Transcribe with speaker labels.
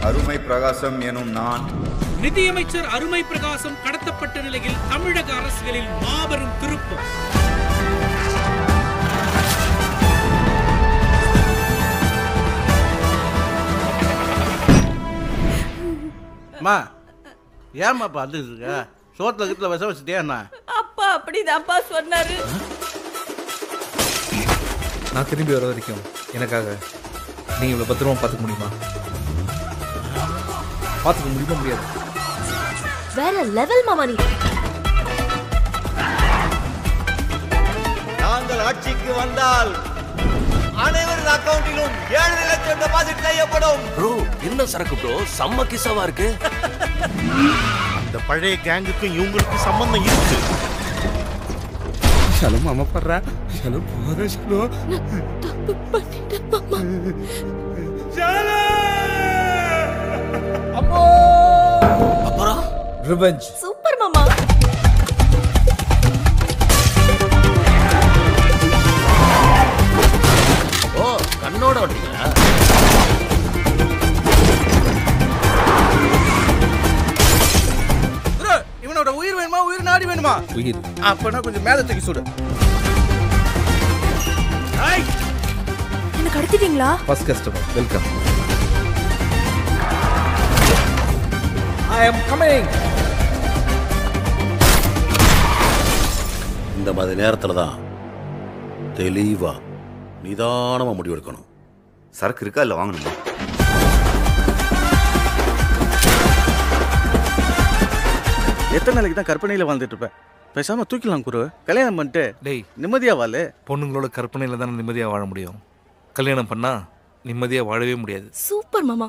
Speaker 1: அருமை பிரகாசம் எனும் நான்
Speaker 2: நிதியமைச்சர் அருமை பிரகாசம் கடத்தப்பட்ட நிலையில் தமிழக அரசியலில் மாபெரும் திருப்பம்.
Speaker 3: அம்மா ஏம்மா பார்த்துட்டு இருக்க? சோத்துல கிட்ட விஷம் வச்சுட்டியா என்ன?
Speaker 4: அப்பா அப்படிதான்ப்பா சொன்னாரு.
Speaker 5: நான் திரும்பி வர வரைக்கும் எனக்காக நீங்க இவ்வளவு பத்திரமா பார்த்துக்க முடியுமா? பார்த்துக்க முடியுமா? முடியாது.
Speaker 4: வேற லெவல் மாமா நீ.
Speaker 6: நாங்கள் ஆட்சிக்கு வந்தால் அனைவரின் அக்கவுண்டிலும் 7 லட்சம் டெபாசிட் செய்யப்படும்.
Speaker 7: ப்ரோ என்ன சரக்கு ப்ரோ, செம்ம கிசாவா இருக்கு.
Speaker 8: இந்த பழைய கேங்குக்கும் இவங்களுக்கும் சம்பந்தம் இருக்கு.
Speaker 5: ஷலோ மாமா படுறா. ஷலோ போற ஷலோ.
Speaker 4: தப்பு பண்ணிட்டேன் மாமா.
Speaker 5: ஷலோ அம்மா.
Speaker 7: அப்புறம்
Speaker 5: ரிவெஞ்ச்.
Speaker 4: சூப்பர் மாமா.
Speaker 7: ஓ கண்ணோட ஓடுறீங்களா?
Speaker 3: ப்ரோ இவனோட உயிர் வேணுமா உயிர் நாடி வேணுமா?
Speaker 5: உயிர்.
Speaker 3: அப்பனா கொஞ்சம் மேல தூக்கி சுடு.
Speaker 4: என்ன கடத்திட்டீங்களா?
Speaker 5: First customer welcome. I am coming.
Speaker 8: இந்த மாதிரி நேரத்துல தான் தெளிவா நிதானமா முடிவெடுக்கணும்.
Speaker 1: சரக்கு இருக்கா இல்லை வாங்கணுமா?
Speaker 3: எத்தனை நாளைக்கு தான் கற்பனையில வாழ்ந்துட்டு இருப்பேன்? பேசாம தூக்கிடலாம் குரு. கல்யாணம் பண்ணிட்டு
Speaker 5: டேய்
Speaker 3: நிம்மதியா வாழு.
Speaker 5: பொண்ணுங்களோட கற்பனையில தானே நிம்மதியா வாழ முடியும். கல்யாணம் பண்ணா நிம்மதியா வாழவே முடியாது.
Speaker 4: சூப்பர் மாமா.